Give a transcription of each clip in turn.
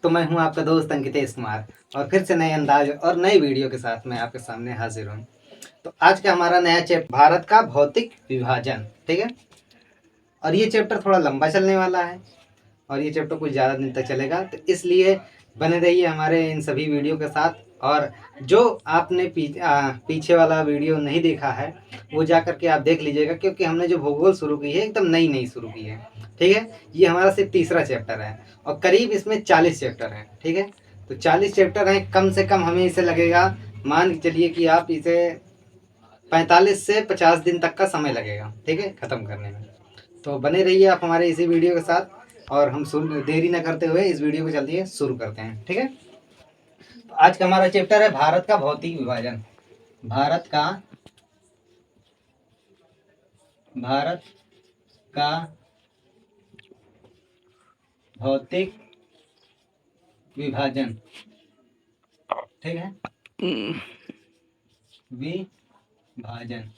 तो मैं हूं आपका दोस्त अंकितेश कुमार और फिर से नए अंदाज और नई वीडियो के साथ मैं आपके सामने हाजिर हूं। तो आज का हमारा नया चैप्टर भारत का भौतिक विभाजन, ठीक है। और ये चैप्टर थोड़ा लंबा चलने वाला है और ये चैप्टर कुछ ज़्यादा दिन तक चलेगा, तो इसलिए बने रहिए हमारे इन सभी वीडियो के साथ। और जो आपने पीछे वाला वीडियो नहीं देखा है वो जा करके आप देख लीजिएगा, क्योंकि हमने जो भूगोल शुरू की है एकदम नई नई शुरू की है, ठीक है। ये हमारा सिर्फ तीसरा चैप्टर है और करीब इसमें 40 चैप्टर हैं, ठीक है। तो 40 चैप्टर हैं, कम से कम हमें इसे लगेगा, मान के चलिए कि आप इसे 45 से 50 दिन तक का समय लगेगा, ठीक है, ख़त्म करने में। तो बने रहिए आप हमारे इसी वीडियो के साथ और हम देरी न करते हुए इस वीडियो को जल्दी शुरू करते हैं, ठीक है। तो आज का हमारा चैप्टर है भारत का भौतिक विभाजन। भारत का भौतिक विभाजन, ठीक है, विभाजन,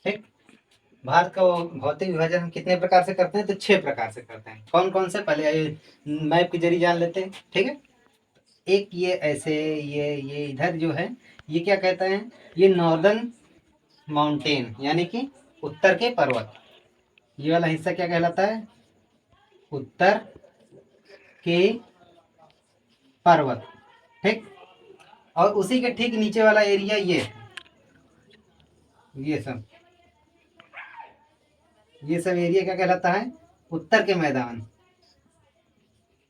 ठीक। भारत का भौतिक विभाजन हम कितने प्रकार से करते हैं? तो 6 प्रकार से करते हैं। कौन कौन से? पहले मैप के जरिए जान लेते हैं, ठीक है। एक ये ऐसे, ये इधर जो है ये क्या कहता है? ये नॉर्दर्न माउंटेन, यानी कि उत्तर के पर्वत। ये वाला हिस्सा क्या कहलाता है? उत्तर के पर्वत, ठीक। और उसी के ठीक नीचे वाला एरिया ये सब एरिया क्या कहलाता है? उत्तर के मैदान,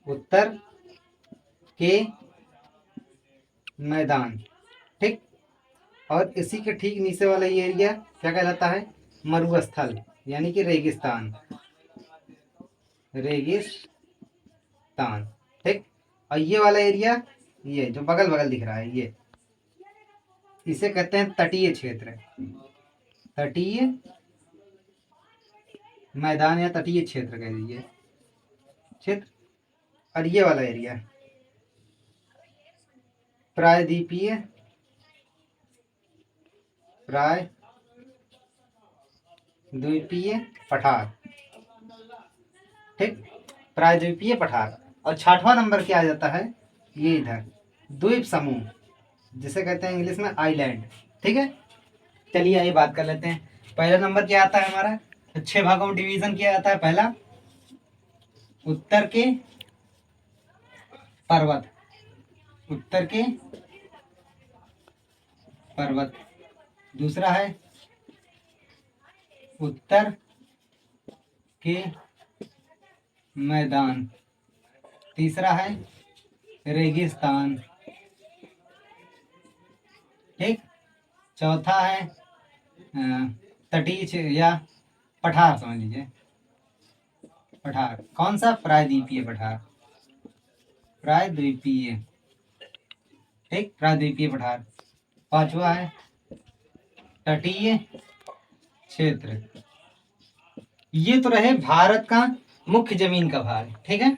उत्तर के मैदान, ठीक। और इसी के ठीक नीचे वाला ये एरिया क्या कहलाता है? मरुस्थल, यानी कि रेगिस्तान, रेगिस्तान, ठीक। और ये वाला एरिया, ये जो बगल बगल दिख रहा है, ये इसे कहते हैं तटीय क्षेत्र, तटीय मैदान या तटीय क्षेत्र कह लीजिए, क्षेत्र। और ये वाला एरिया प्रायद्वीपीय, प्रायद्वीपीय पठार, ठीक, प्रायद्वीपीय पठार। और 6वां नंबर क्या आ जाता है? ये इधर द्वीप समूह, जिसे कहते हैं इंग्लिश में आइलैंड, ठीक है। चलिए आइए बात कर लेते हैं। पहला नंबर क्या आता है हमारा? तो 6 भागों में डिवीजन किया जाता है। पहला, उत्तर के पर्वत, उत्तर के पर्वत। दूसरा है उत्तर के मैदान। तीसरा है रेगिस्तान, ठीक। चौथा है तटीय या पठार, समझ लीजिए पठार। कौन सा? प्रायद्वीपीय पठार, प्रायद्वीपीय, ठीक, प्रायद्वीपीय पठार। पांचवा है तटीय क्षेत्र। ये तो रहे भारत का मुख्य जमीन का भाग, ठीक है।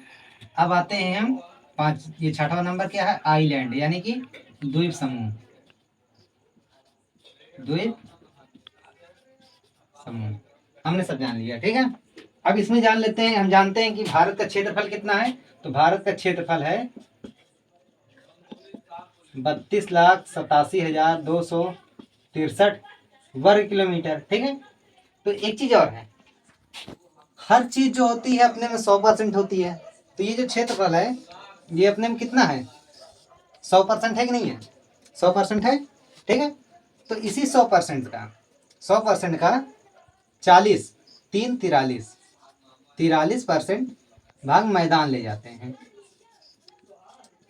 अब आते हैं हम ये 6वां नंबर क्या है? आइलैंड, यानी कि द्वीप समूह, द्वीप समूह। हमने सब जान लिया, ठीक है। अब इसमें जान लेते हैं, हम जानते हैं कि भारत का क्षेत्रफल कितना है। तो भारत का क्षेत्रफल है 32,87,263 वर्ग किलोमीटर, ठीक है। तो एक चीज और है, हर चीज जो होती है अपने में 100% होती है। तो ये जो क्षेत्रफल है ये अपने में कितना है? 100% है कि नहीं है? 100% है, ठीक है। तो इसी 100% का 40, 43% भाग मैदान ले जाते हैं,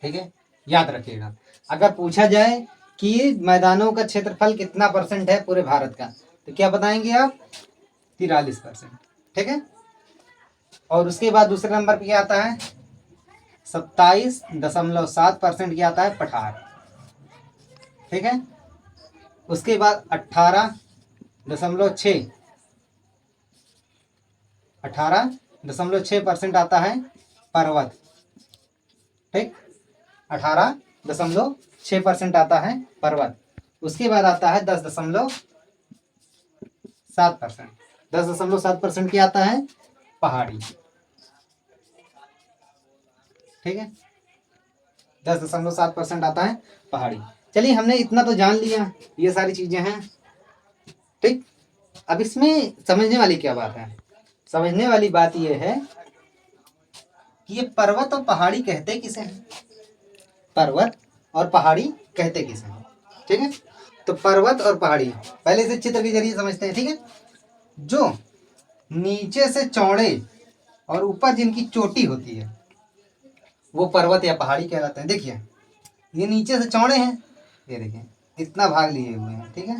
ठीक है। याद रखिएगा, अगर पूछा जाए कि मैदानों का क्षेत्रफल कितना % है पूरे भारत का, तो क्या बताएंगे आप? 43%, ठीक है। और उसके बाद दूसरे नंबर पे क्या आता है? 27.7% क्या आता है? पठार, ठीक है। उसके बाद 18.6% आता है पर्वत, ठीक। 18.6% आता है पर्वत। उसके बाद आता है 10.7%। 10.7% क्या आता है? पहाड़ी, ठीक है, 10.7% आता है पहाड़ी। चलिए हमने इतना तो जान लिया, ये सारी चीजें हैं, ठीक। अब इसमें समझने वाली क्या बात है, समझने वाली बात ये है कि ये पर्वत और पहाड़ी कहते किसे हैं, पर्वत और पहाड़ी कहते किसे हैं, ठीक है। तो पर्वत और पहाड़ी पहले से चित्र के जरिए समझते हैं, ठीक है। जो नीचे से चौड़े और ऊपर जिनकी चोटी होती है वो पर्वत या पहाड़ी कहलाते हैं। देखिए ये नीचे से चौड़े हैं, ये देखिए इतना भाग लिए हुए हैं, ठीक है,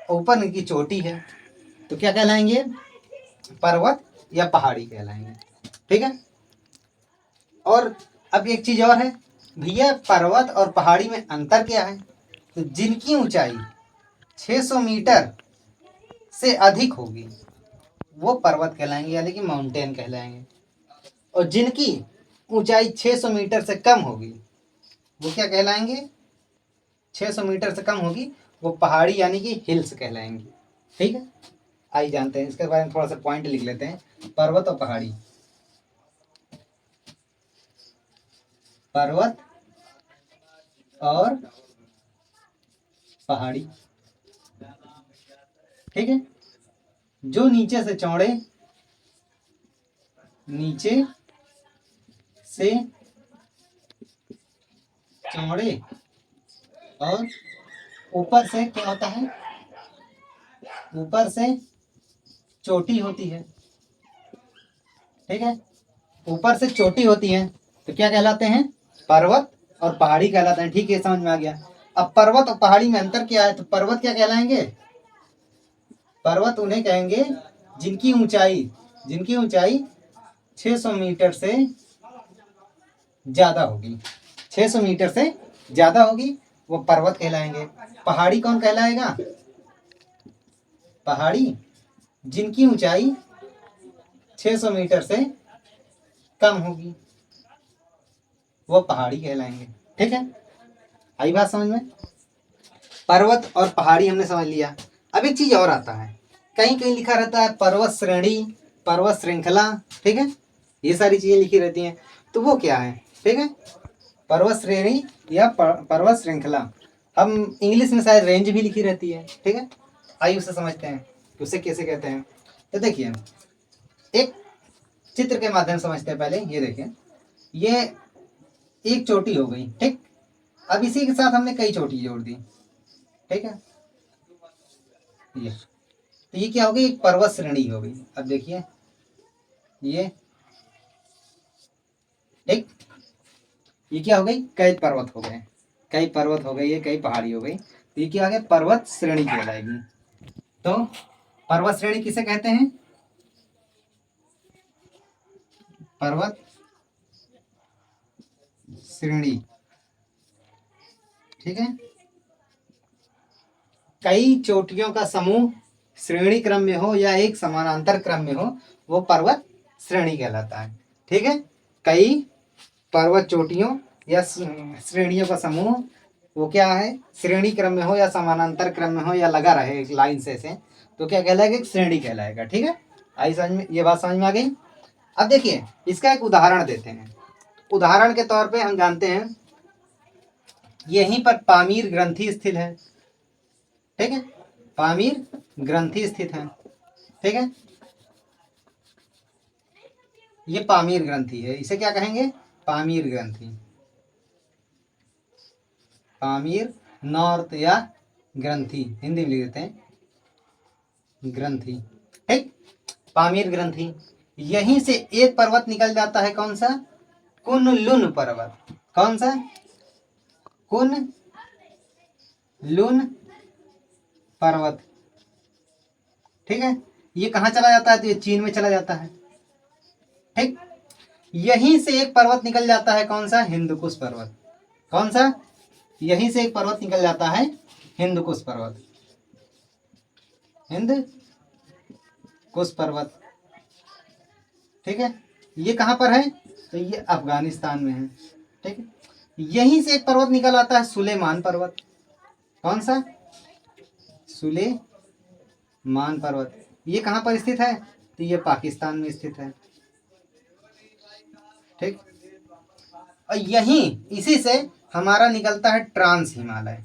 ऊपर इनकी चोटी है, तो क्या कहलाएंगे, पर्वत या पहाड़ी कहलाएंगे, ठीक है। और अब एक चीज और है भैया, पर्वत और पहाड़ी में अंतर क्या है, तो जिनकी ऊंचाई 600 मीटर से अधिक होगी वो पर्वत कहलाएंगे, यानी कि माउंटेन कहलाएंगे, और जिनकी ऊंचाई 600 मीटर से कम होगी वो क्या कहलाएंगे, 600 मीटर से कम होगी वो पहाड़ी यानी कि हिल्स कहलाएंगे, ठीक है। आइए जानते हैं इसके बारे में, थोड़ा सा पॉइंट लिख लेते हैं। पर्वत और पहाड़ी, पर्वत और पहाड़ी, ठीक है। जो नीचे से चौड़े, नीचे से चौड़े और ऊपर से क्या होता है, ऊपर से चोटी होती है, ठीक है, ऊपर से चोटी होती है तो क्या कहलाते हैं, पर्वत और पहाड़ी कहलाते हैं, ठीक है, समझ में आ गया। अब पर्वत और पहाड़ी में अंतर क्या है, तो पर्वत क्या कहलाएंगे, पर्वत उन्हें कहेंगे जिनकी ऊंचाई 600 मीटर से ज्यादा होगी, 600 मीटर से ज्यादा होगी वो पर्वत कहलाएंगे। पहाड़ी कौन कहलाएगा, पहाड़ी जिनकी ऊंचाई 600 मीटर से कम होगी वो पहाड़ी कहलाएंगे, ठीक है। आई बात समझ में, पर्वत और पहाड़ी हमने समझ लिया। अब एक चीज और आता है, कहीं कहीं लिखा रहता है पर्वत श्रेणी, पर्वत श्रृंखला, ठीक है, ये सारी चीजें लिखी रहती हैं, तो वो क्या है, ठीक है, पर्वत श्रेणी या पर्वत श्रृंखला, हम इंग्लिश में शायद रेंज भी लिखी रहती है, ठीक है। आइए उसे समझते हैं कि उसे कैसे कहते हैं। तो देखिए एक चित्र के माध्यम से समझते हैं पहले, ये देखिए ये एक चोटी हो गई, ठीक, अब इसी के साथ हमने कई चोटी जोड़ दी, ठीक है, ये तो ये क्या हो गई, एक पर्वत श्रेणी हो गई। अब देखिए ये, ठीक, ये क्या हो गई, कई पर्वत हो गए, कई पर्वत हो गई, ये कई पहाड़ी हो गई, तो ये क्या आ गया, पर्वत श्रेणी कहलाएगी। तो पर्वत श्रेणी किसे कहते हैं, पर्वत श्रेणी, ठीक है, कई चोटियों का समूह श्रेणी क्रम में हो या एक समानांतर क्रम में हो वो पर्वत श्रेणी कहलाता है, ठीक है। कई पर्वत चोटियों या श्रेणियों का समूह वो क्या है, श्रेणी क्रम में हो या समानांतर क्रम में हो या लगा रहे एक लाइन से तो क्या कहलाएगा, एक श्रेणी कहलाएगा, ठीक है। आई समझ में, ये बात समझ में आ गई। अब देखिए इसका एक उदाहरण देते हैं, उदाहरण के तौर पे हम जानते हैं यहीं पर पामीर ग्रंथि स्थित है, ठीक है, पामीर ग्रंथि स्थित है, ठीक है, ये पामीर ग्रंथि है, इसे क्या कहेंगे, पामीर ग्रंथि, पामीर नॉर्थ या ग्रंथि, हिंदी में लिख देते हैं ग्रंथि, ठीक, पामीर ग्रंथि। यहीं से एक पर्वत निकल जाता है, कौन सा, कुन-लुन पर्वत, कौन सा, कुन-लुन पर्वत, ठीक है, ये कहाँ चला जाता है, तो ये चीन में चला जाता है, ठीक। यहीं से एक पर्वत निकल जाता है, कौन सा, हिंदुकुश पर्वत, कौन सा, यहीं से एक पर्वत निकल जाता है हिंदुकुश पर्वत, हिंदकुश पर्वत, ठीक है, ये कहाँ पर है, तो ये अफगानिस्तान में है, ठीक है। यहीं से एक पर्वत निकल आता है सुलेमान पर्वत, कौन सा, सुलेमान पर्वत, ये कहाँ पर स्थित है, तो ये पाकिस्तान में स्थित है, ठीक। और यहीं इसी से हमारा निकलता है ट्रांस हिमालय।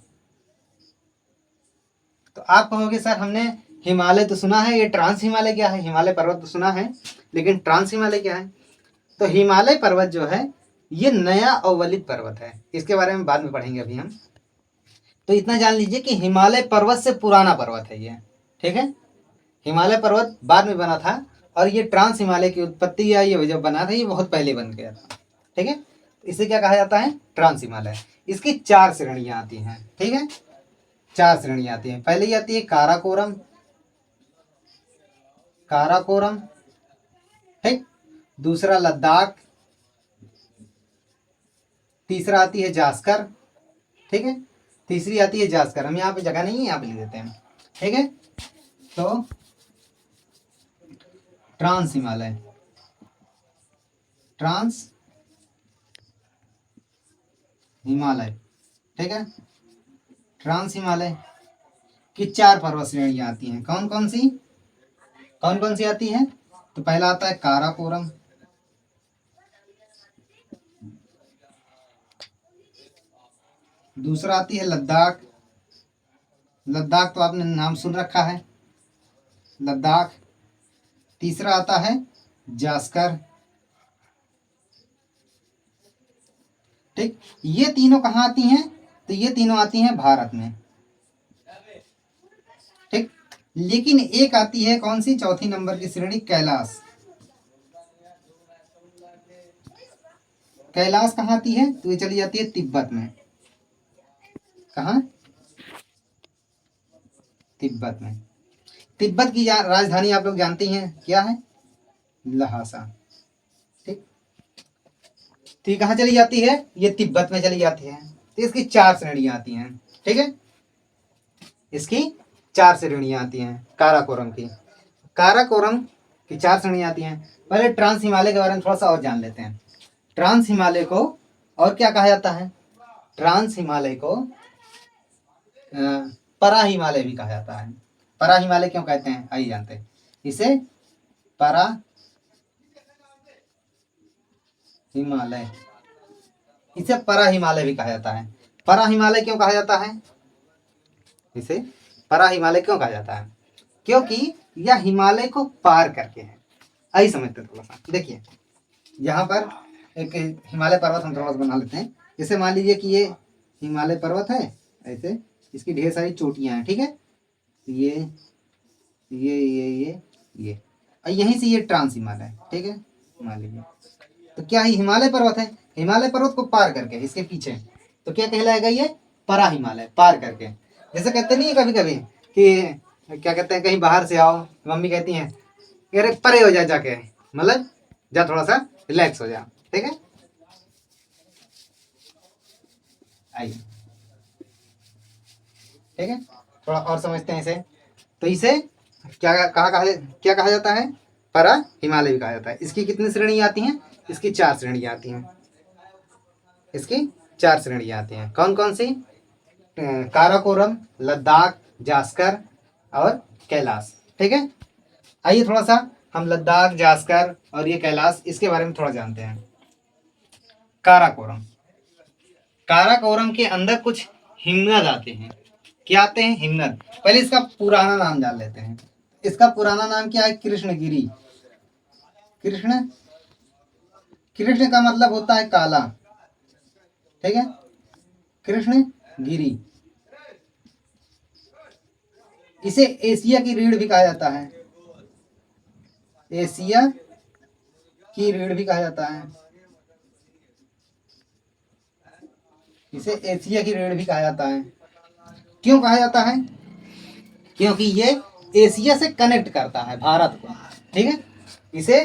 तो आप कहोगे सर हमने हिमालय तो सुना है, ये ट्रांस हिमालय क्या है? हिमालय पर्वत तो सुना है, लेकिन ट्रांस हिमालय क्या है? तो हिमालय पर्वत जो है ये नया अवलित पर्वत है, इसके बारे में बाद में पढ़ेंगे अभी हम। तो इतना जान लीजिए कि हिमालय पर्वत से पुराना पर्वत है ये, ठीक है। हिमालय पर्वत बाद में बना था, और ये ट्रांस हिमालय की उत्पत्ति या ये जब बना था ये बहुत पहले बन गया था, ठीक है। इसे क्या कहा जाता है? ट्रांस हिमालय। इसकी 4 श्रेणियां आती हैं, ठीक है। 4 श्रेणियां आती हैं। पहले ही आती है काराकोरम, काराकोरम, ठीक। दूसरा लद्दाख, तीसरा आती है जास्कर, ठीक है। तीसरी आती है जास्कर, हम यहाँ पे जगह नहीं है, यहाँ पे लिख देते हैं, ठीक है। तो ट्रांस हिमालय, ट्रांस हिमालय, ठीक है। ट्रांस हिमालय की 4 पर्वत श्रेणियां आती हैं। कौन कौन सी? कौन कौन सी आती हैं? तो पहला आता है काराकोरम, दूसरा आती है लद्दाख, लद्दाख तो आपने नाम सुन रखा है, लद्दाख। तीसरा आता है जास्कर, ठीक। ये तीनों कहाँ आती हैं? तो ये तीनों आती हैं भारत में, ठीक। लेकिन एक आती है कौन सी? चौथी नंबर की श्रेणी, कैलाश। कैलाश कहाँ आती है? तो ये चली जाती है तिब्बत में। कहाँ? तिब्बत में। तिब्बत की राजधानी आप लोग जानती हैं क्या है? लहासा, ठीक। तो ये कहाँ चली जाती है? ये तिब्बत में चली जाती है। तो इसकी 4 श्रेणियां आती हैं, ठीक है। इसकी 4 श्रेणियां आती हैं काराकोरम की। काराकोरम की 4 श्रेणियां आती हैं। पहले ट्रांस हिमालय के बारे में थोड़ा सा और जान लेते हैं। ट्रांस हिमालय को और क्या कहा जाता है? ट्रांस हिमालय को परा हिमालय भी कहा जाता है। परा हिमालय क्यों कहते हैं आइए जानते हैं। इसे परा हिमालय, इसे परा हिमालय भी कहा जाता है। परा हिमालय क्यों कहा जाता है? इसे परा हिमालय क्यों कहा जाता है? क्योंकि यह हिमालय को पार करके है। आइए समझते हैं थोड़ा सा। देखिए यहाँ पर एक हिमालय पर्वत हम थोड़ा सा बना लेते हैं। जैसे मान लीजिए कि ये हिमालय पर्वत है, ऐसे इसकी ढेर सारी चोटियां हैं, ठीक है। ये और यहीं से ये ट्रांस हिमालय, ठीक है। मान लीजिए तो क्या ही हिमालय पर्वत है, हिमालय पर्वत को पार करके इसके पीछे, तो क्या कहलाएगा? ये परा हिमालय, पार करके। जैसे कहते नहीं है कभी कभी कि क्या कहते हैं, कहीं बाहर से आओ, मम्मी कहती हैं अरे परे हो जा, जाके मतलब जा थोड़ा सा रिलैक्स हो जा, ठीक है। आइए, ठीक है, थोड़ा और समझते हैं इसे। तो इसे क्या कहा जाता है? परा हिमालय भी कहा जाता है। इसकी कितनी श्रेणी आती हैं? इसकी 4 श्रेणियां आती हैं। इसकी 4 श्रेणियां आती हैं। कौन कौन सी? काराकोरम, लद्दाख, जास्कर और कैलाश, ठीक है। आइए थोड़ा सा हम लद्दाख, जास्कर और ये कैलाश इसके बारे में थोड़ा जानते हैं। काराकोरम, काराकोरम के अंदर कुछ हिमनद आते हैं। क्या आते हैं? हिमनद। पहले इसका पुराना नाम जान लेते हैं। इसका पुराना नाम क्या है? कृष्णगिरी। कृष्ण, कृष्ण का मतलब होता है काला, ठीक है। कृष्णगिरी। इसे एशिया की रीढ़ भी कहा जाता है, एशिया की रीढ़ भी कहा जाता है। इसे एशिया की रीढ़ भी कहा जाता है। क्यों कहा जाता है? क्योंकि ये एशिया से कनेक्ट करता है भारत को, ठीक है। इसे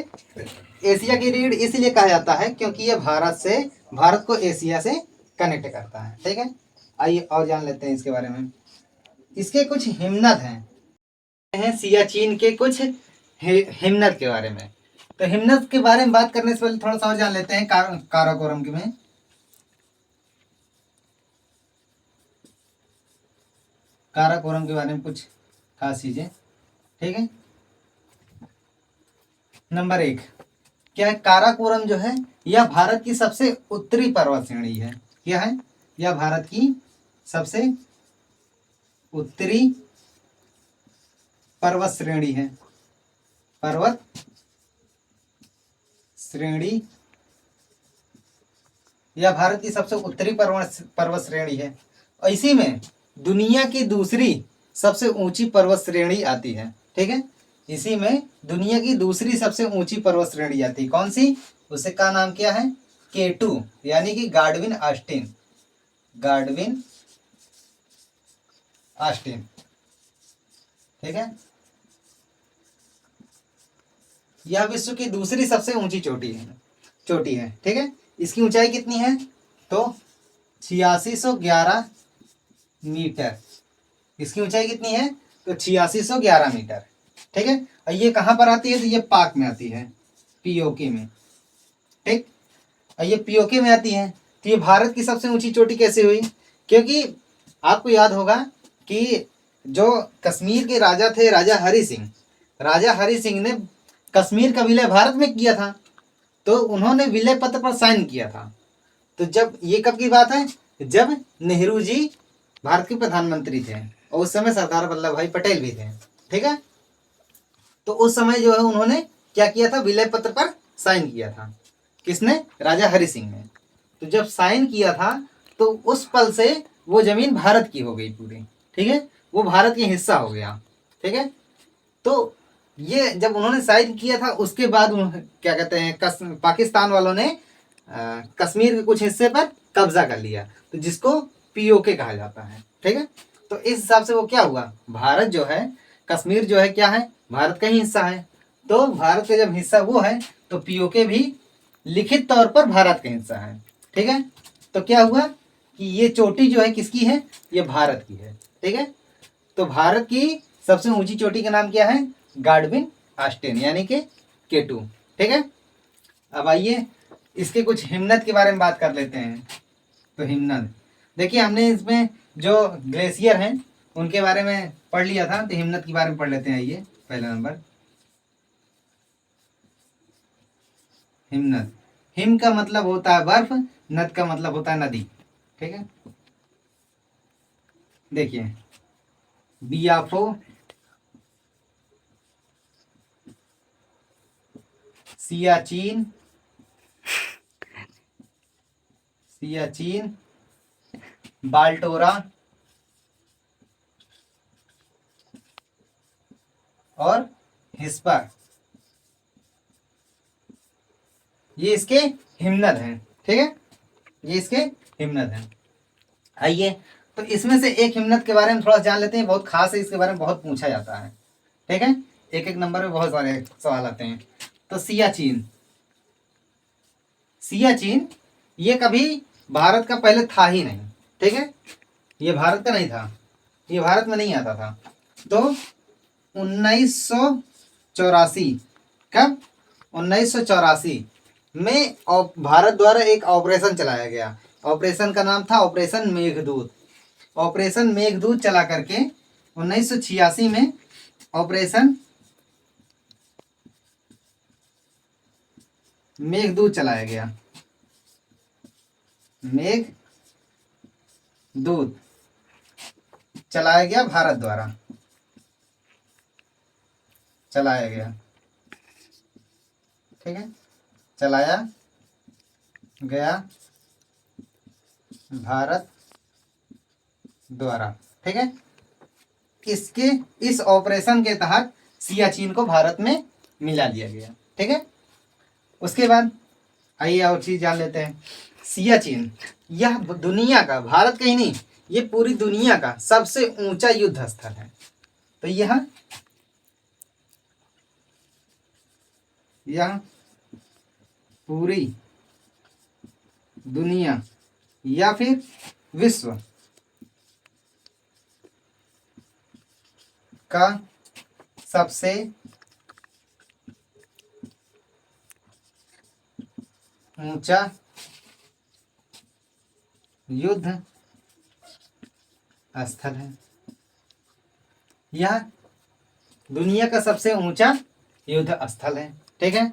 एशिया की रीढ़ इसलिए कहा जाता है क्योंकि ये भारत को एशिया से कनेक्ट करता है, ठीक है। आइए और जान लेते हैं इसके बारे में। इसके कुछ हिमनद हैं सियाचिन के कुछ हिमनद के बारे में। तो हिमनद के बारे में बात करने से पहले थोड़ा सा और जान लेते हैं काराकोरम के में। काराकोरम के बारे में कुछ खास चीजें, ठीक है। नंबर 1, क्या है, काराकोरम जो है यह भारत की सबसे उत्तरी पर्वत श्रेणी है। क्या है, यह भारत की सबसे उत्तरी पर्वत श्रेणी है। पर्वत श्रेणी, यह भारत की सबसे उत्तरी पर्वत श्रेणी है। और इसी में दुनिया की दूसरी सबसे ऊंची पर्वत श्रेणी आती है। ठीक है, इसी में दुनिया की दूसरी सबसे ऊंची पर्वत श्रेणी आती है। कौन सी, उसे का नाम क्या है, K2, यानी कि गाडविन ऑस्टिन। गाडविन ऑस्टिन, ठीक है। यह विश्व की दूसरी सबसे ऊंची चोटी है। ठीक है, इसकी ऊंचाई कितनी है, तो 8611 मीटर। इसकी ऊंचाई कितनी है, तो 8611 मीटर। ठीक है, और ये कहाँ पर आती है, तो ये पाक में आती है, पीओके में। ठीक, और ये पीओके में आती है। तो ये भारत की सबसे ऊंची चोटी कैसे हुई, क्योंकि आपको याद होगा कि जो कश्मीर के राजा थे, राजा हरि सिंह ने कश्मीर का विलय भारत में किया था। तो उन्होंने विलय पत्र पर साइन किया था। तो जब, ये कब की बात है, जब नेहरू जी भारत के प्रधानमंत्री थे और उस समय सरदार वल्लभ भाई पटेल भी थे। ठीक है, तो उस समय जो है उन्होंने क्या किया था, विलय पत्र पर साइन किया था। किसने, राजा हरि सिंह ने। तो जब साइन किया था तो उस पल से वो जमीन भारत की हो गई पूरी। ठीक है, वो भारत का हिस्सा हो गया। ठीक है, तो ये जब उन्होंने साइन किया था उसके बाद क्या कहते हैं, पाकिस्तान वालों ने कश्मीर के कुछ हिस्से पर कब्जा कर लिया, तो जिसको पीओके कहा जाता है। ठीक है, तो इस हिसाब से वो क्या हुआ, भारत जो है, कश्मीर जो है क्या है, भारत का ही हिस्सा है। तो भारत का जब हिस्सा वो है तो पीओके भी लिखित तौर पर भारत का हिस्सा है। ठीक है, तो क्या हुआ कि ये चोटी जो है किसकी है, ये भारत की है। ठीक है, तो भारत की सबसे ऊंची चोटी का नाम क्या है, गाडविन ऑस्टिन, यानी कि K2। ठीक है, अब आइए इसके कुछ हिमनद के बारे में बात कर लेते हैं। तो हिमनद देखिए, हमने इसमें जो ग्लेशियर हैं उनके बारे में पढ़ लिया था, तो हिमनद के बारे में पढ़ लेते हैं। आइए, पहला नंबर हिमनद। हिम का मतलब होता है बर्फ, नद का मतलब होता है नदी। ठीक है, देखिए बियाफो, सियाचिन, बाल्टोरा और हिस्पर, ये इसके हिमनद हैं। ठीक है, ये इसके हिमनद हैं। आइए, तो इसमें से एक हिमनद के बारे में थोड़ा जान लेते हैं, बहुत खास है, इसके बारे में बहुत पूछा जाता है। ठीक है, एक एक नंबर में बहुत सारे सवाल आते हैं। तो सियाचिन, ये कभी भारत का पहले था ही नहीं। ठीक है, ये भारत का नहीं था, ये भारत में नहीं आता था। तो 1984, कब, 1984 में भारत द्वारा एक ऑपरेशन चलाया गया। ऑपरेशन का नाम था ऑपरेशन मेघदूत। ऑपरेशन मेघदूत चला करके 1986 में ऑपरेशन मेघदूत चलाया गया। मेघदूत चलाया गया, भारत द्वारा चलाया गया। ठीक है, चलाया गया भारत द्वारा। ठीक है, इसके इस ऑपरेशन के तहत सियाचिन को भारत में मिला लिया गया। ठीक है, उसके बाद आइए और चीज जान लेते हैं। सियाचिन, यह दुनिया का, भारत का ही नहीं, ये पूरी दुनिया का सबसे ऊंचा युद्ध स्थल है। तो यह पूरी दुनिया या फिर विश्व का सबसे ऊंचा युद्ध स्थल है। यह दुनिया का सबसे ऊंचा युद्ध स्थल है। ठीक है,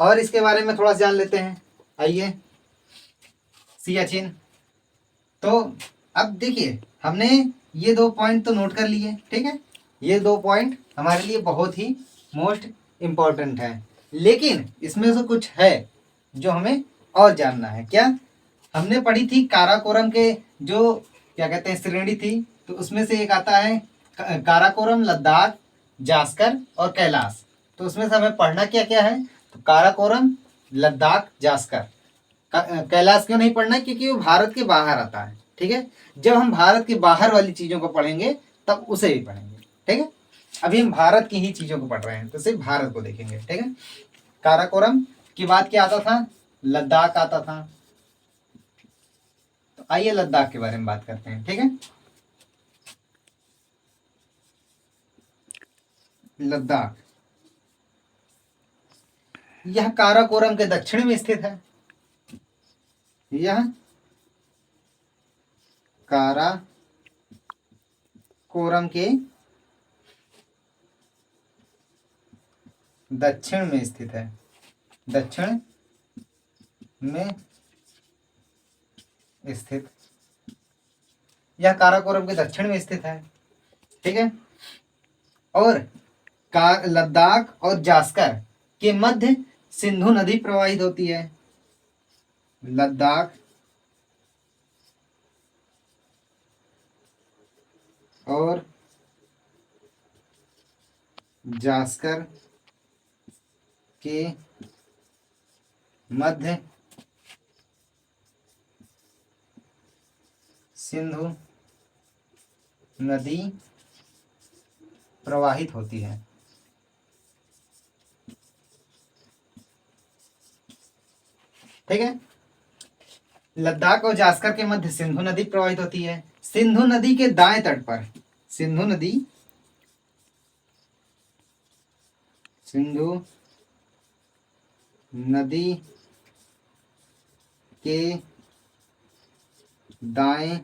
और इसके बारे में थोड़ा सा जान लेते हैं। आइए, सियाचिन। तो अब देखिए, हमने ये 2 पॉइंट तो नोट कर लिए, ठीक है। ये 2 पॉइंट हमारे लिए बहुत ही मोस्ट इम्पॉर्टेंट है, लेकिन इसमें से कुछ है जो हमें और जानना है। क्या हमने पढ़ी थी काराकोरम के जो क्या कहते हैं श्रेणी थी, तो उसमें से एक आता है काराकोरम, लद्दाख, जास्कर और कैलाश। तो उसमें से हमें पढ़ना क्या क्या है, तो काराकोरम, लद्दाख, जास्कर। कैलाश क्यों नहीं पढ़ना है, क्योंकि वो भारत के बाहर आता है, ठीक है। जब हम भारत के बाहर वाली चीजों को पढ़ेंगे तब उसे भी पढ़ेंगे, ठीक है। अभी हम भारत की ही चीजों को पढ़ रहे हैं, तो सिर्फ भारत को देखेंगे, ठीक है। काराकोरम की बात क्या आता था, लद्दाख आता था। तो आइए लद्दाख के बारे में बात करते हैं, ठीक है। लद्दाख, यह काराकोरम के दक्षिण में स्थित है। यह काराकोरम के दक्षिण में स्थित है। दक्षिण में स्थित, यह काराकोरम के दक्षिण में स्थित है, ठीक है। और लद्दाख और जास्कर के मध्य सिंधु नदी प्रवाहित होती है। लद्दाख और जास्कर के मध्य सिंधु नदी प्रवाहित होती है, ठीक है। लद्दाख और जास्कर के मध्य सिंधु नदी प्रवाहित होती है। सिंधु नदी के दाएं तट पर, सिंधु नदी के दाएं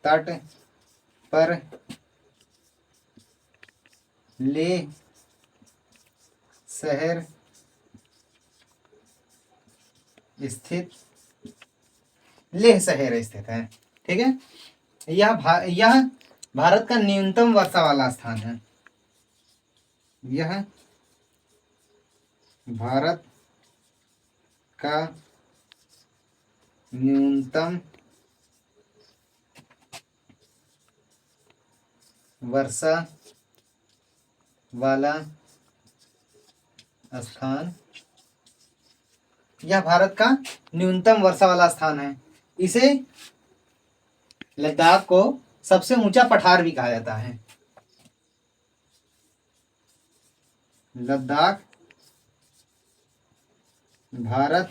तट पर लेह शहर स्थित, लेह शहर स्थित है, ठीक है। यह भारत का न्यूनतम वर्षा वाला स्थान है। यह भारत का न्यूनतम वर्षा वाला स्थान, यह भारत का न्यूनतम वर्षा वाला स्थान है। इसे लद्दाख को सबसे ऊंचा पठार भी कहा जाता है। लद्दाख भारत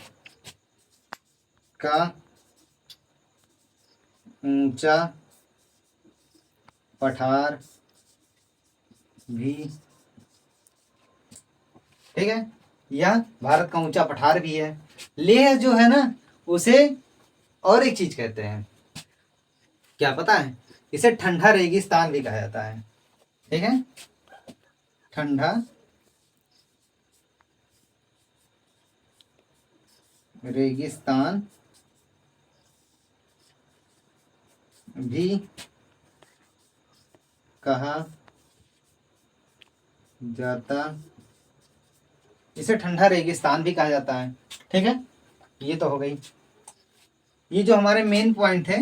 का ऊंचा पठार भी, ठीक है, यह भारत का ऊंचा पठार भी है। लेह जो है ना, उसे और एक चीज कहते हैं, क्या पता है, इसे ठंडा रेगिस्तान भी कहा जाता है, ठीक है। ठंडा रेगिस्तान भी कहा जाता, इसे ठंडा रेगिस्तान भी कहा जाता है, ठीक है। ये तो हो गई, ये जो हमारे मेन पॉइंट थे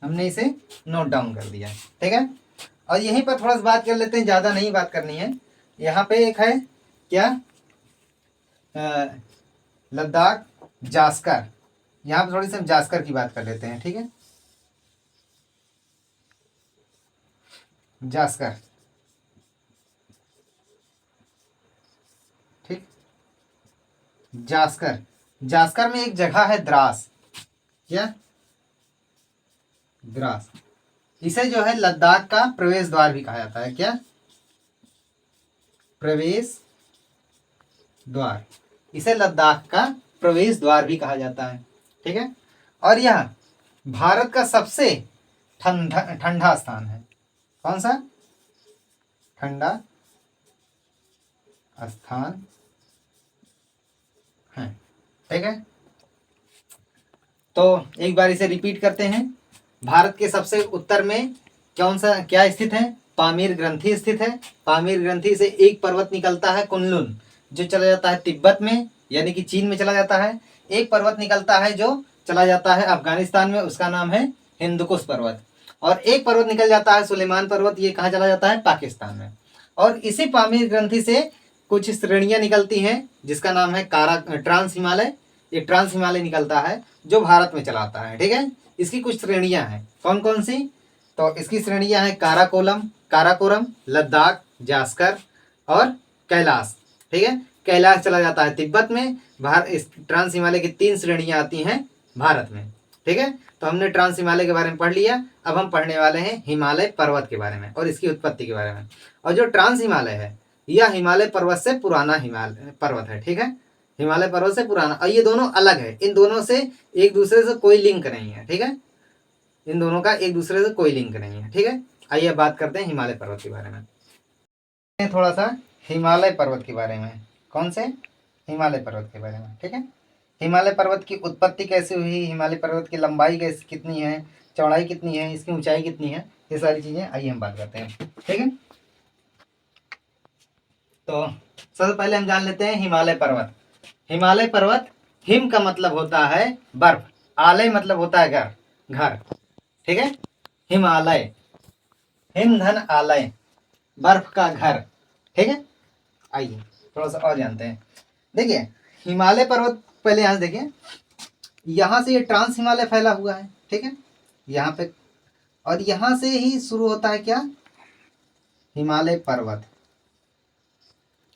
हमने इसे नोट डाउन कर दिया, ठीक है। और यहीं पर थोड़ा सा बात कर लेते हैं, ज्यादा नहीं बात करनी है। यहाँ पे एक है क्या, लद्दाख जास्कर, यहाँ पे थोड़ी सी हम जास्कर की बात कर लेते हैं, ठीक है। जास्कर, ठीक, जास्कर, जास्कर में एक जगह है द्रास, क्या, द्रास। इसे जो है लद्दाख का प्रवेश द्वार भी कहा जाता है, क्या, प्रवेश द्वार। इसे लद्दाख का प्रवेश द्वार भी कहा जाता है, ठीक है। और यह भारत का सबसे ठंडा स्थान है। कौन सा ठंडा स्थान ठीक है, तो एक बार इसे रिपीट करते हैं। भारत के सबसे उत्तर में कौन सा क्या स्थित है? पामीर ग्रंथि स्थित है। पामीर ग्रंथि से एक पर्वत निकलता है कुनलुन, जो चला जाता है तिब्बत में, यानी कि चीन में चला जाता है। एक पर्वत निकलता है जो चला जाता है अफगानिस्तान में, उसका नाम है हिंदुकुश पर्वत। और एक पर्वत निकल जाता है सुलेमान पर्वत, ये कहाँ चला जाता है? पाकिस्तान में। और इसी पामीर ग्रंथि से कुछ श्रेणियां निकलती हैं जिसका नाम है ट्रांस हिमालय। ये ट्रांस हिमालय निकलता है जो भारत में चलाता है। ठीक है, इसकी कुछ श्रेणियां हैं। कौन कौन सी? तो इसकी श्रेणियां हैं काराकोरम, लद्दाख, जास्कर और कैलाश। ठीक है, कैलाश चला जाता है तिब्बत में। इस ट्रांस हिमालय की 3 श्रेणियां आती हैं भारत में। ठीक है, तो हमने ट्रांस हिमालय के बारे में पढ़ लिया। अब हम पढ़ने वाले हैं हिमालय पर्वत के बारे में और इसकी उत्पत्ति के बारे में। और जो ट्रांस हिमालय है यह हिमालय पर्वत से पुराना हिमालय पर्वत है। ठीक है, हिमालय पर्वत से पुराना, और ये दोनों अलग है। इन दोनों से एक दूसरे से कोई लिंक नहीं है। ठीक है, इन दोनों का एक दूसरे से कोई लिंक नहीं है। ठीक है, आइए बात करते हैं हिमालय पर्वत के बारे में। थोड़ा सा हिमालय पर्वत के बारे में। कौन से? हिमालय पर्वत के बारे में। ठीक है, हिमालय पर्वत की उत्पत्ति कैसे हुई, हिमालय पर्वत की लंबाई कैसे कितनी है, चौड़ाई कितनी है, इसकी ऊंचाई कितनी है, ये सारी चीजें आइए हम बात करते हैं। ठीक है, तो सबसे पहले हम जान लेते हैं हिमालय पर्वत। हिमालय पर्वत, हिम का मतलब होता है बर्फ, आलय मतलब होता है घर। ठीक है, हिमालय, हिम धन आलय, बर्फ का घर। ठीक है, आइए थोड़ा सा और जानते हैं। देखिए हिमालय पर्वत, पहले यहाँ से देखिए, यहाँ से ये ट्रांस हिमालय फैला हुआ है। ठीक है, यहाँ पे, और यहाँ से ही शुरू होता है क्या? हिमालय पर्वत।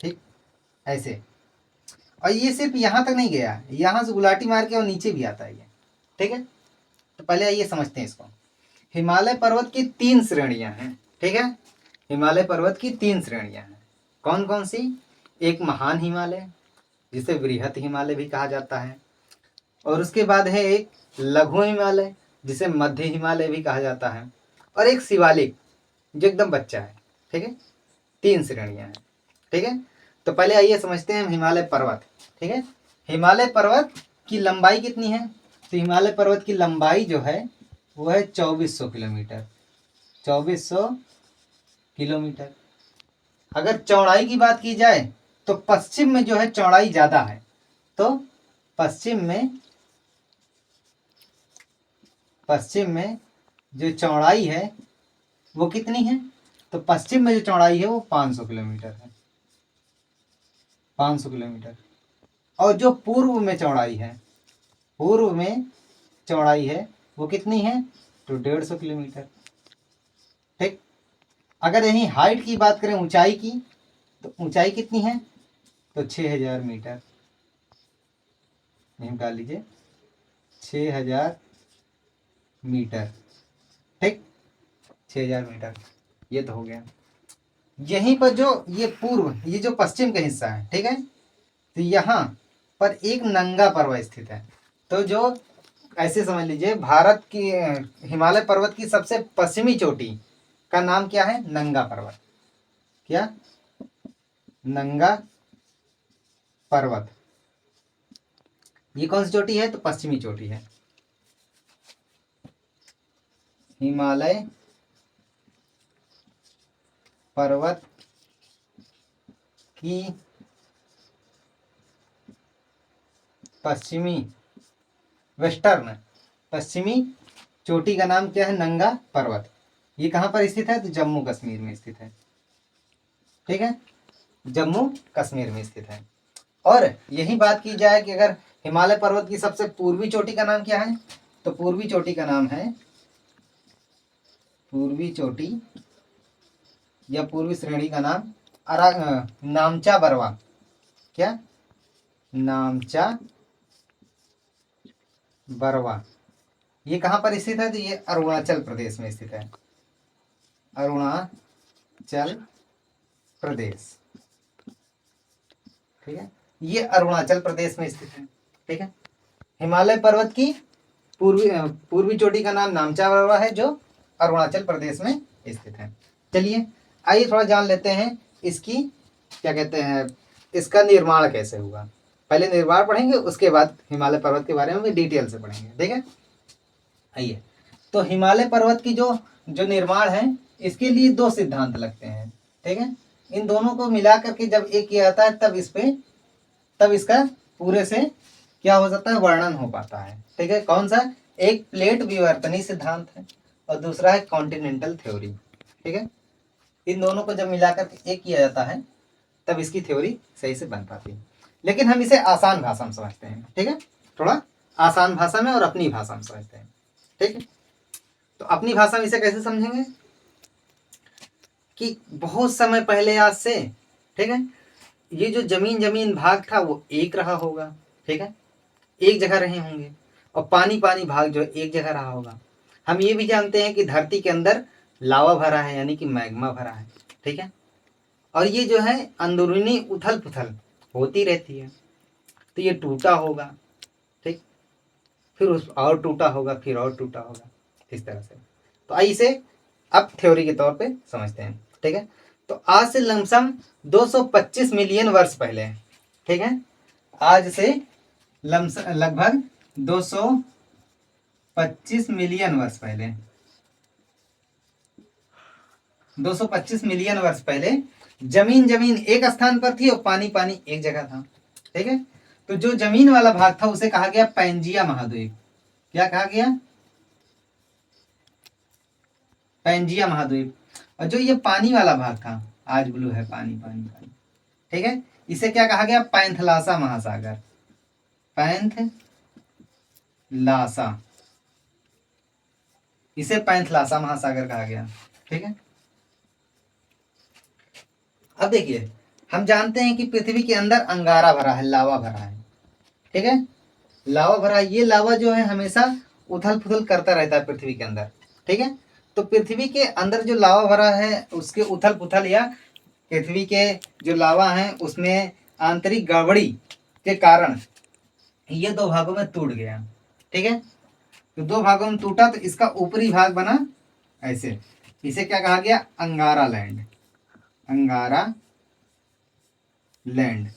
ठीक, ऐसे, और ये सिर्फ यहाँ तक नहीं गया, यहाँ से गुलाटी मार के और नीचे भी आता है ये। ठीक है, तो पहले आइए समझते हैं इसको। हिमालय पर्वत की 3 श्रेणियां हैं। ठीक है, हिमालय पर्वत की 3 श्रेणियां हैं। कौन कौन सी? एक महान हिमालय जिसे वृहत हिमालय भी कहा जाता है, और उसके बाद है एक लघु हिमालय जिसे मध्य हिमालय भी कहा जाता है, और एक शिवालिक जो एकदम बच्चा है। ठीक है, 3 श्रेणियां हैं। ठीक है, तो पहले आइए समझते हैं हिमालय पर्वत। ठीक है, हिमालय पर्वत की लंबाई कितनी है? तो हिमालय पर्वत की लंबाई जो है वो है 2400 किलोमीटर। 2400 किलोमीटर। अगर चौड़ाई की बात की जाए तो पश्चिम में जो है चौड़ाई ज्यादा है। तो पश्चिम में जो चौड़ाई है वो कितनी है? तो पश्चिम में जो चौड़ाई है वो 500 किलोमीटर है। 500 किलोमीटर। और जो पूर्व में चौड़ाई है वो कितनी है? तो 150 किलोमीटर। ठीक, अगर यही हाइट की बात करें, ऊंचाई की, तो ऊंचाई कितनी है? तो 6000 मीटर। निकाल लीजिए, 6000 मीटर। ठीक, 6000 मीटर, ये तो हो गया। यहीं पर जो ये जो पश्चिम का हिस्सा है, ठीक है, तो यहाँ पर एक नंगा पर्वत स्थित है। तो जो ऐसे समझ लीजिए, भारत की हिमालय पर्वत की सबसे पश्चिमी चोटी का नाम क्या है? नंगा पर्वत। क्या? नंगा पर्वत। ये कौन सी चोटी है? तो पश्चिमी चोटी है। हिमालय पर्वत की पश्चिमी चोटी का नाम क्या है? नंगा पर्वत। ये कहाँ पर स्थित है? तो जम्मू कश्मीर में स्थित है। ठीक है, जम्मू कश्मीर में स्थित है। और यही बात की जाए कि अगर हिमालय पर्वत की सबसे पूर्वी चोटी का नाम क्या है? तो पूर्वी चोटी का नाम है, पूर्वी चोटी या पूर्वी श्रेणी का नाम नामचा बरवा। क्या? नामचा बरवा। ये कहाँ पर स्थित है? तो ये अरुणाचल प्रदेश में स्थित है। अरुणाचल प्रदेश। ठीक है, ये अरुणाचल प्रदेश में स्थित है। ठीक है, हिमालय पर्वत की पूर्वी चोटी का नाम नामचा बरवा है जो अरुणाचल प्रदेश में स्थित है। चलिए आइए थोड़ा जान लेते हैं इसकी क्या कहते हैं, इसका निर्माण कैसे हुआ। पहले निर्माण पढ़ेंगे, उसके बाद हिमालय पर्वत के बारे में भी डिटेल से पढ़ेंगे। ठीक है, आइए। तो हिमालय पर्वत की जो जो निर्माण है, इसके लिए दो सिद्धांत लगते हैं। ठीक है, इन दोनों को मिला करके जब एक किया जाता है, तब इसका पूरे से क्या हो जाता है, वर्णन हो पाता है। ठीक है, कौन सा? एक प्लेट विवर्तनी सिद्धांत है और दूसरा है कॉन्टिनेंटल थ्योरी। ठीक है, इन दोनों को जब मिलाकर एक किया जाता है, तब इसकी थ्योरी सही से बन पाती है। लेकिन हम इसे आसान भाषा में समझते हैं। ठीक है, थोड़ा आसान भाषा में और अपनी भाषा में समझते हैं। ठीक है, तो अपनी भाषा में इसे कैसे समझेंगे कि बहुत समय पहले आज से, ठीक है, ये जो जमीन भाग था वो एक रहा होगा। ठीक है, एक जगह रहे होंगे, और पानी पानी भाग जो है एक जगह रहा होगा। हम ये भी जानते हैं कि धरती के अंदर लावा भरा है, यानी कि मैग्मा भरा है। ठीक है, और ये जो है अंदरूनी उथल पुथल होती रहती है, तो ये टूटा होगा। ठीक, फिर उस और टूटा होगा, फिर और टूटा होगा, इस तरह से। तो आइए इसे अब थ्योरी के तौर पे समझते हैं। ठीक है, तो आज से लमसम 225 मिलियन वर्ष पहले, ठीक है, आज से लगभग 225 मिलियन वर्ष पहले, 225 मिलियन वर्ष पहले जमीन एक स्थान पर थी और पानी पानी एक जगह था। ठीक है, तो जो जमीन वाला भाग था उसे कहा गया पैंजिया महाद्वीप। क्या कहा गया? पैंजिया महाद्वीप। और जो ये पानी वाला भाग था, आज ब्लू है, पानी पानी पानी, ठीक है, इसे क्या कहा गया? पैंथलासा महासागर। पैंथलासा, इसे पैंथलासा महासागर कहा गया। ठीक है, अब देखिए, हम जानते हैं कि पृथ्वी के अंदर अंगारा भरा है, लावा भरा है। ठीक है, लावा भरा है। ये लावा जो है हमेशा उथल पुथल करता रहता है पृथ्वी के अंदर। ठीक है, तो पृथ्वी के अंदर जो लावा भरा है, उसके उथल पुथल या पृथ्वी के जो लावा है उसमें आंतरिक गड़बड़ी के कारण ये दो भागों में टूट गया। ठीक है, तो दो भागों में टूटा, तो इसका ऊपरी भाग बना ऐसे, इसे क्या कहा गया? अंगारा लैंड। अंगारा लैंड,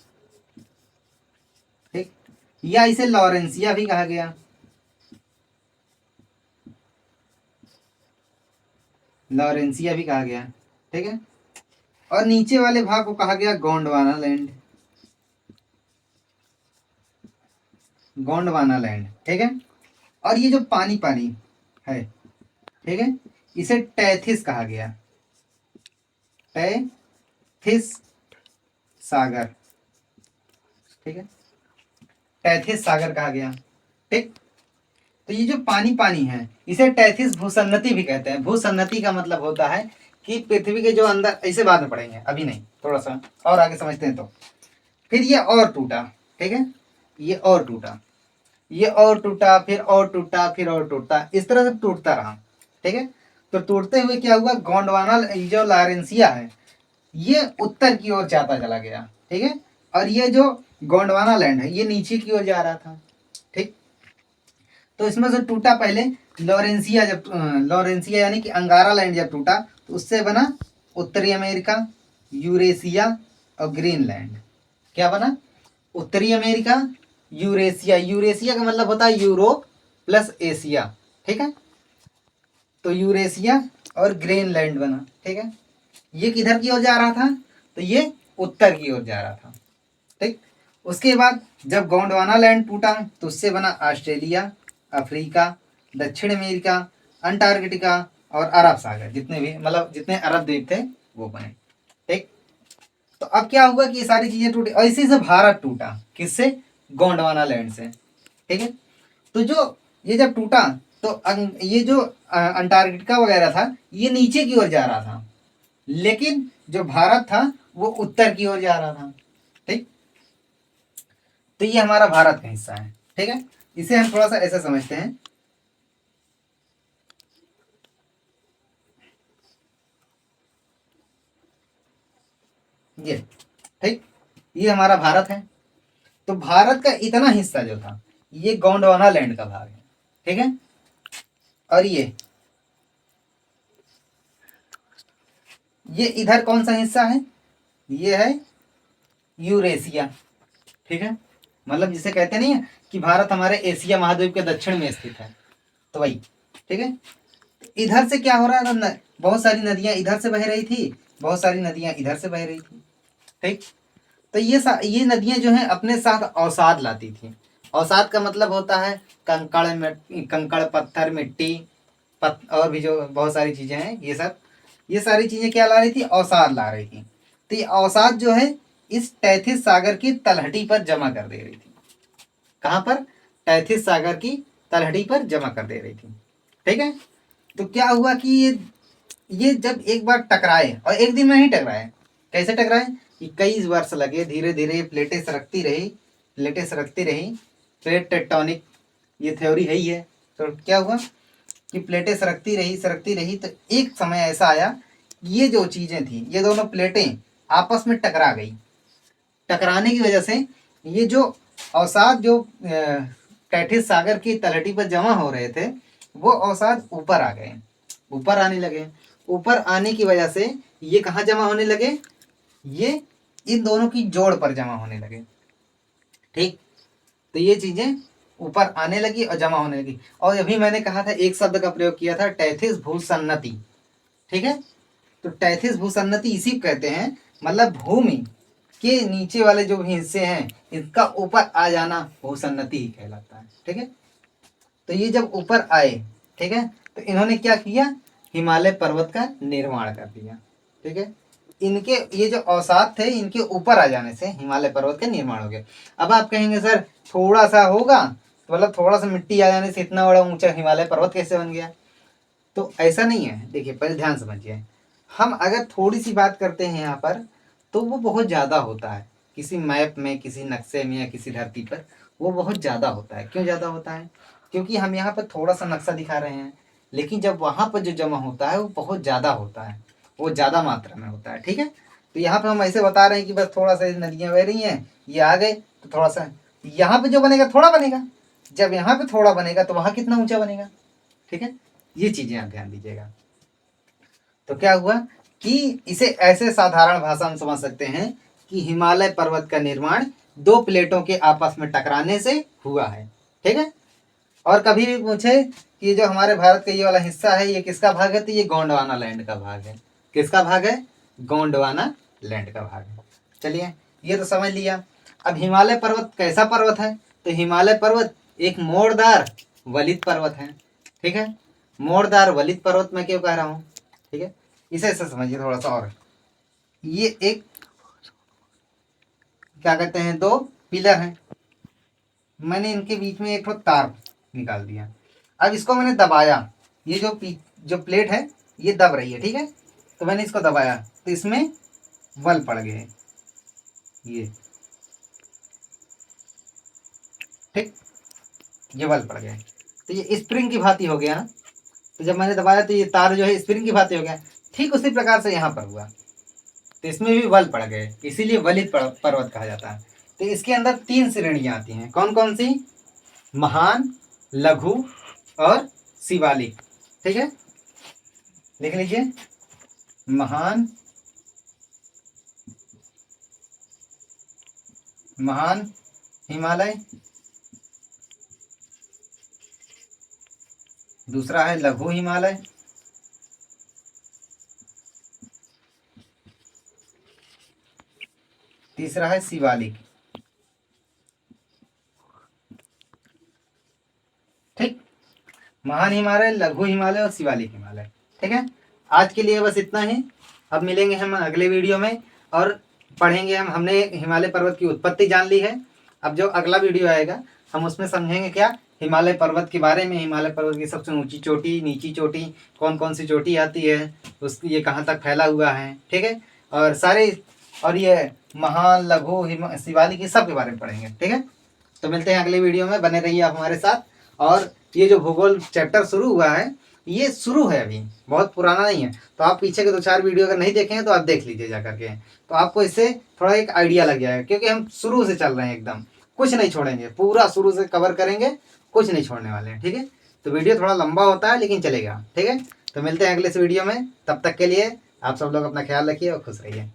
ठीक, या इसे लॉरेंसिया भी कहा गया। लॉरेंसिया भी कहा गया। ठीक है, और नीचे वाले भाग को कहा गया गोंडवाना लैंड। गोंडवाना लैंड, ठीक है, और ये जो पानी पानी है, ठीक है, इसे टैथिस कहा गया। टैथिस सागर, ठीक है, टैथिस सागर कहा गया। ठीक, तो ये जो पानी पानी है, इसे टैथिस भूसन्नति भी कहते हैं। भूसन्नति का मतलब होता है कि पृथ्वी के जो अंदर, इसे बाद में पढ़ेंगे, अभी नहीं, थोड़ा सा और आगे समझते हैं। तो फिर ये और टूटा। ठीक है, ये और टूटा, ये और टूटा, फिर और टूटा, फिर और टूटा, इस तरह से टूटता रहा। ठीक है, तो टूटते हुए क्या हुआ? गोंडवाना जो लॉरेंसिया है, ये उत्तर की ओर जाता चला गया। ठीक है, और ये जो गोंडवाना लैंड है, ये नीचे की ओर जा रहा था। ठीक, तो इसमें से टूटा पहले लॉरेंसिया, जब लॉरेंसिया यानी कि अंगारा लैंड जब टूटा, तो उससे बना उत्तरी अमेरिका, यूरेशिया और ग्रीनलैंड। क्या बना? उत्तरी अमेरिका, यूरेशिया। यूरेशिया का मतलब होता है यूरोप प्लस एशिया। ठीक है, तो यूरेशिया और ग्रीनलैंड बना। ठीक है, ये किधर की ओर जा रहा था? तो ये उत्तर की ओर जा रहा था। ठीक, उसके बाद जब गोंडवाना लैंड टूटा, तो उससे बना ऑस्ट्रेलिया, अफ्रीका, दक्षिण अमेरिका, अंटार्कटिका और अरब सागर। जितने भी, मतलब जितने अरब द्वीप थे वो बने। ठीक, तो अब क्या हुआ कि ये सारी चीजें टूटी, और इसी से भारत टूटा। किससे? गोंडवाना लैंड से। ठीक है, तो जो ये जब टूटा, तो ये जो अंटार्कटिका वगैरह था, ये नीचे की ओर जा रहा था, लेकिन जो भारत था वो उत्तर की ओर जा रहा था। ठीक, तो ये हमारा भारत का हिस्सा है। ठीक है, इसे हम थोड़ा सा ऐसे समझते हैं। ये, ठीक, ये हमारा भारत है। तो भारत का इतना हिस्सा जो था, ये गोंडवाना लैंड का भाग है। ठीक है, और ये इधर कौन सा हिस्सा है? ये है यूरेशिया। ठीक है, मतलब जिसे कहते नहीं है कि भारत हमारे एशिया महाद्वीप के दक्षिण में स्थित है, तो वही। ठीक है, इधर से क्या हो रहा था, बहुत सारी नदियां इधर से बह रही थी, बहुत सारी नदियां इधर से बह रही थी। ठीक, तो ये नदियां जो हैं अपने साथ अवसाद लाती थी। अवसाद का मतलब होता है कंकड़ पत्थर मिट्टी और भी जो बहुत सारी चीजें हैं, ये सारी चीजें क्या ला रही थी, अवसाद ला रही थी। तो ये अवसाद जो है इस टैथिस सागर की तलहटी पर जमा कर दे रही थी। कहाँ पर, टैथिस सागर की तलहटी पर जमा कर दे रही थी। ठीक है, तो क्या हुआ कि ये जब एक बार टकराए, और एक दिन में नहीं टकराए, कैसे टकराए कि कई वर्ष लगे, धीरे धीरे प्लेटें सरकती रही, प्लेट टेक्टोनिक ये थ्योरी है ही है। तो क्या हुआ कि प्लेटें सरकती रही तो एक समय ऐसा आया, ये जो चीजें थी, ये दोनों प्लेटें आपस में टकरा गई। टकराने की वजह से ये जो अवसाद जो टैथिस सागर की तलहटी पर जमा हो रहे थे, वो अवसाद ऊपर आ गए, ऊपर आने लगे। ऊपर आने की वजह से ये कहाँ जमा होने लगे, ये इन दोनों की जोड़ पर जमा होने लगे। ठीक, तो ये चीजें ऊपर आने लगी और जमा होने लगी। और अभी मैंने कहा था, एक शब्द का प्रयोग किया था, टैथिस भूसन्नति। ठीक है, तो टैथिस भूसन्नति इसी को कहते हैं, मतलब भूमि के नीचे वाले जो भी हिस्से हैं इनका ऊपर आ जाना भूसन्नति ही कहलाता है। ठीक है, तो ये जब ऊपर आए, ठीक है, तो इन्होंने क्या किया, हिमालय पर्वत का निर्माण कर दिया। ठीक है, इनके ये जो अवसाद थे इनके ऊपर आ जाने से हिमालय पर्वत का निर्माण हो गया। अब आप कहेंगे सर थोड़ा सा होगा, तो मतलब थोड़ा सा मिट्टी आ जाने से इतना बड़ा ऊंचा हिमालय पर्वत कैसे बन गया? तो ऐसा नहीं है। देखिए पहले ध्यान समझिए, हम अगर थोड़ी सी बात करते हैं यहाँ पर, तो वो बहुत ज़्यादा होता है। किसी मैप में, किसी नक्शे में या किसी धरती पर वो बहुत ज़्यादा होता है। क्यों ज़्यादा होता है? क्योंकि हम यहाँ पर थोड़ा सा नक्शा दिखा रहे हैं, लेकिन जब वहाँ पर जो जमा होता है वो बहुत ज़्यादा होता है, वो ज़्यादा मात्रा में होता है। ठीक है, तो यहाँ पर हम ऐसे बता रहे हैं कि बस थोड़ा सा नदियाँ बह रही हैं, ये आ गए तो थोड़ा सा यहाँ पर जो बनेगा थोड़ा बनेगा, जब यहाँ पर थोड़ा बनेगा तो वहाँ कितना ऊँचा बनेगा। ठीक है, ये चीज़ें आप ध्यान दीजिएगा। तो क्या हुआ कि इसे ऐसे साधारण भाषा में समझ सकते हैं कि हिमालय पर्वत का निर्माण दो प्लेटों के आपस में टकराने से हुआ है। ठीक है, और कभी भी पूछे कि ये जो हमारे भारत का ये वाला हिस्सा है ये किसका भाग है, तो ये गोंडवाना लैंड का भाग है। किसका भाग है? गोंडवाना लैंड का भाग है। चलिए ये तो समझ लिया। अब हिमालय पर्वत कैसा पर्वत है? तो हिमालय पर्वत एक मोड़दार वलित पर्वत है। ठीक है, मोड़दार वलित पर्वत मैं क्यों कह रहा हूँ? ठीक है, इसे ऐसे समझिए थोड़ा सा और। ये एक क्या कहते हैं, दो पिलर हैं, मैंने इनके बीच में एक तार निकाल दिया। अब इसको मैंने दबाया, ये जो प्लेट है ये दब रही है। ठीक है, तो मैंने इसको दबाया तो इसमें बल पड़ गए ये। ठीक, ये बल पड़ गए तो ये स्प्रिंग की भांति हो गया ना। तो जब मैंने दबाया तो ये तार जो है स्प्रिंग की भांति हो गया। ठीक उसी प्रकार से यहाँ पर हुआ, तो इसमें भी बल पड़ गए, इसीलिए वलित पर्वत कहा जाता है। तो इसके अंदर तीन श्रेणियां आती हैं। कौन कौन सी? महान, लघु और शिवालिक। ठीक है, लिख लीजिए, महान, हिमालय, दूसरा है लघु हिमालय, तीसरा है शिवालिक। ठीक, महान हिमालय, लघु हिमालय और शिवालिक हिमालय। ठीक है, आज के लिए बस इतना ही। अब मिलेंगे हम अगले वीडियो में और पढ़ेंगे हमने हिमालय पर्वत की उत्पत्ति जान ली है। अब जो अगला वीडियो आएगा हम उसमें समझेंगे क्या, हिमालय पर्वत के बारे में, हिमालय पर्वत की सबसे ऊंची चोटी, नीची चोटी, कौन कौन सी चोटी आती है, उसकी ये कहाँ तक फैला हुआ है। ठीक है, और सारे, और ये महान, लघु, शिवालिक, ये सब के बारे में पढ़ेंगे। ठीक है, तो मिलते हैं अगले वीडियो में, बने रहिए आप हमारे साथ। और ये जो भूगोल चैप्टर शुरू हुआ है ये शुरू है, अभी बहुत पुराना नहीं है। तो आप पीछे के 2-4 वीडियो अगर नहीं देखे हैं तो आप देख लीजिए जा करके, तो आपको इससे थोड़ा एक आइडिया लग जाएगा। क्योंकि हम शुरू से चल रहे हैं, एकदम कुछ नहीं छोड़ेंगे, पूरा शुरू से कवर करेंगे, कुछ नहीं छोड़ने वाले हैं। ठीक है, तो वीडियो थोड़ा लंबा होता है लेकिन चलेगा। ठीक है, तो मिलते हैं अगले इस वीडियो में, तब तक के लिए आप सब लोग अपना ख्याल रखिए और खुश रहिए।